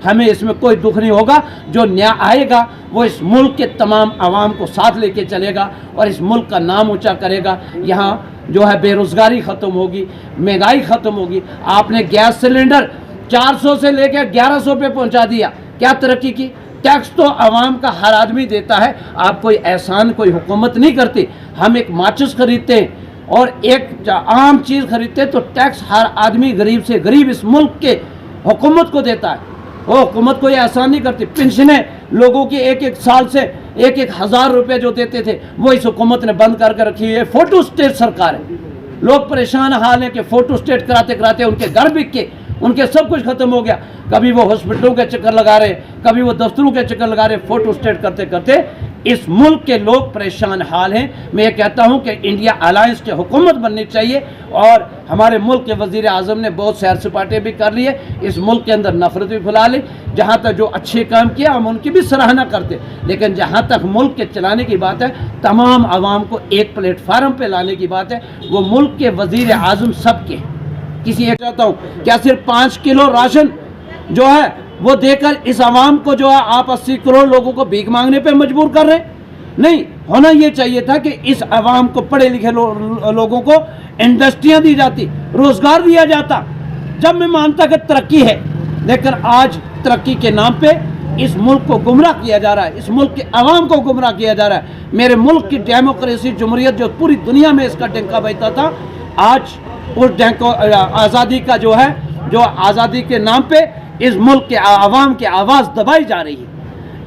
ہمیں اس میں کوئی دکھ نہیں ہوگا. جو نیا آئے گا وہ اس ملک کے تمام عوام کو ساتھ لے کے چلے گا اور اس ملک کا نام اونچا کرے گا. یہاں جو ہے بے روزگاری ختم ہوگی, مہنگائی ختم ہوگی. آپ نے گیس سلنڈر 400 سے لے کے 1100 پہ پہنچا دیا, کیا ترقی کی؟ ٹیکس تو عوام کا ہر آدمی دیتا ہے, آپ کوئی احسان کوئی حکومت نہیں کرتی. ہم ایک ماچس خریدتے ہیں اور ایک عام چیز خریدتے ہیں تو ٹیکس ہر آدمی غریب سے غریب اس ملک کے حکومت کو دیتا ہے. وہ حکومت کوئی احسان نہیں کرتی. پنشنیں لوگوں کی ایک سال سے 1,000 روپے جو دیتے تھے وہ اس حکومت نے بند کر کے رکھی ہے. فوٹو اسٹیٹ سرکار ہے. لوگ پریشان حال ہیں کہ فوٹو اسٹیٹ کراتے کراتے ان کے گھر بک کے ان کے سب کچھ ختم ہو گیا. کبھی وہ ہاسپٹلوں کے چکر لگا رہے, کبھی وہ دفتروں کے چکر لگا رہے. فوٹو اسٹیٹ کرتے کرتے اس ملک کے لوگ پریشان حال ہیں. میں یہ کہتا ہوں کہ انڈیا الائنس کی حکومت بننی چاہیے. اور ہمارے ملک کے وزیر اعظم نے بہت سیر سپاٹے بھی کر لیے, اس ملک کے اندر نفرت بھی پھیلا لی. جہاں تک جو اچھے کام کیا ہم ان کی بھی سراہنا کرتے, لیکن جہاں تک ملک کے چلانے کی بات ہے, تمام عوام کو ایک پلیٹ فارم پہ لانے کی بات ہے. وہ ملک کے وزیر اعظم سب کے کسی ایک چاہتا ہوں کیا صرف 5 کلو راشن جو ہے وہ دے کر اس عوام کو جو ہے آپ 80 کروڑ لوگوں کو بھیک مانگنے پہ مجبور کر رہے ہیں؟ نہیں, ہونا یہ چاہیے تھا کہ اس عوام کو, پڑھے لکھے لوگوں کو انڈسٹریاں دی جاتی, روزگار دیا جاتا. جب میں مانتا کہ ترقی ہے, لیکن آج ترقی کے نام پہ اس ملک کو گمراہ کیا جا رہا ہے, اس ملک کے عوام کو گمراہ کیا جا رہا ہے. میرے ملک کی ڈیموکریسی جمہوریت جو پوری دنیا میں اس کا ڈنکا بجتا تھا, آج اس آزادی کا جو ہے, جو آزادی کے نام پہ اس ملک کے عوام کی آواز دبائی جا رہی ہے.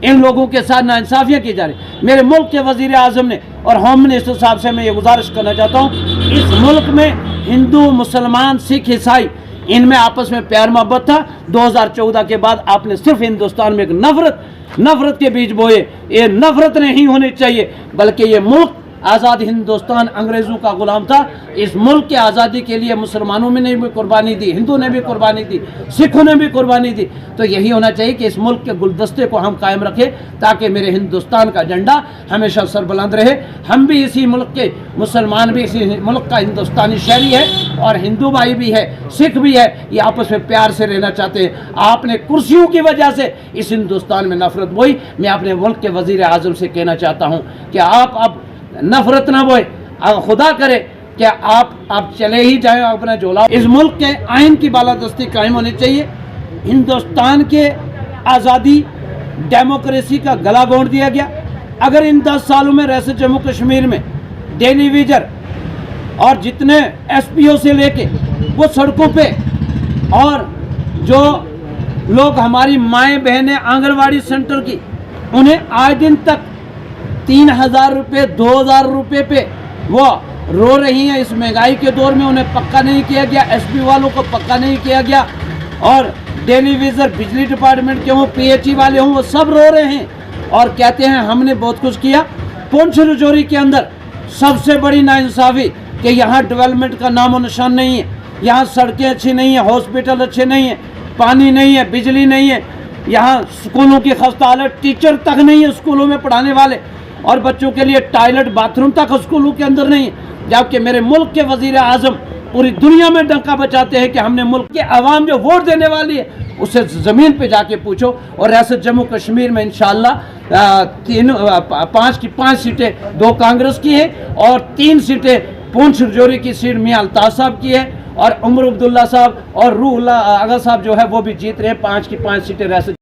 ان لوگوں کے ساتھ ناانصافیاں کی جا رہی. میرے ملک کے وزیر اعظم نے اور ہوم منسٹر صاحب سے میں یہ گزارش کرنا چاہتا ہوں, اس ملک میں ہندو, مسلمان, سکھ, عیسائی ان میں آپس میں پیار محبت تھا. 2014 کے بعد آپ نے صرف ہندوستان میں ایک نفرت کے بیج بوئے. یہ نفرت نہیں ہونی چاہیے, بلکہ یہ ملک آزاد ہندوستان انگریزوں کا غلام تھا. اس ملک کی آزادی کے لیے مسلمانوں نے بھی قربانی دی, ہندو نے بھی قربانی دی, سکھوں نے بھی قربانی دی. تو یہی ہونا چاہیے کہ اس ملک کے گلدستے کو ہم قائم رکھیں تاکہ میرے ہندوستان کا جھنڈا ہمیشہ سربلند رہے. ہم بھی اسی ملک کے, مسلمان بھی اسی ملک کا ہندوستانی شہری ہے اور ہندو بھائی بھی ہے, سکھ بھی ہے. یہ آپس میں پیار سے رہنا چاہتے ہیں. آپ نے کرسیوں کی وجہ سے اس ہندوستان میں نفرت بوئی. میں اپنے ملک کے وزیر اعظم سے کہنا چاہتا ہوں کہ آپ اب نفرت نہ بوئے, خدا کرے کہ آپ چلے ہی جائیں اپنا جولا. اس ملک کے آئین کی بالادستی قائم ہونی چاہیے. ہندوستان کے آزادی ڈیموکریسی کا گلا گھونٹ دیا گیا. اگر ان 10 سالوں میں ریاست جموں کشمیر میں ڈیلی ویجر اور جتنے ایس پی او سے لے کے وہ سڑکوں پہ, اور جو لوگ ہماری مائیں بہنیں آنگن واڑی سینٹر کی, انہیں آج دن تک 3,000 روپے 2,000 روپے پہ وہ رو رہی ہیں. اس مہنگائی کے دور میں انہیں پکا نہیں کیا گیا, ایس پی والوں کو پکا نہیں کیا گیا, اور ڈیلی ویزر, بجلی ڈپارٹمنٹ کے ہوں, پی ایچ ای والے ہوں, وہ سب رو رہے ہیں اور کہتے ہیں ہم نے بہت کچھ کیا. پونچھ رجوری کے اندر سب سے بڑی ناانصافی کہ یہاں ڈیولپمنٹ کا نام و نشان نہیں ہے. یہاں سڑکیں اچھی نہیں ہیں, ہاسپٹل اچھے نہیں ہیں, پانی نہیں ہے, بجلی نہیں ہے. یہاں اسکولوں کی خستہ حالت, ٹیچر تک نہیں ہے اسکولوں میں پڑھانے والے, اور بچوں کے لیے ٹائلٹ, باتھ روم تک اسکولوں کے اندر نہیں ہے. جبکہ میرے ملک کے وزیر اعظم پوری دنیا میں ڈنکا بچاتے ہیں کہ ہم نے ملک کے عوام جو ووٹ دینے والی ہے اسے زمین پہ جا کے پوچھو. اور ریاست جموں کشمیر میں انشاءاللہ 5 کی 5 سیٹیں 2 کانگریس کی ہیں اور 3 سیٹیں پونچھ رجوری کی سیٹ میاں الطاف صاحب کی ہے, اور عمر عبداللہ صاحب اور روح اللہ آغا صاحب جو ہے وہ بھی جیت رہے ہیں. 5 کی 5 سیٹیں ریاست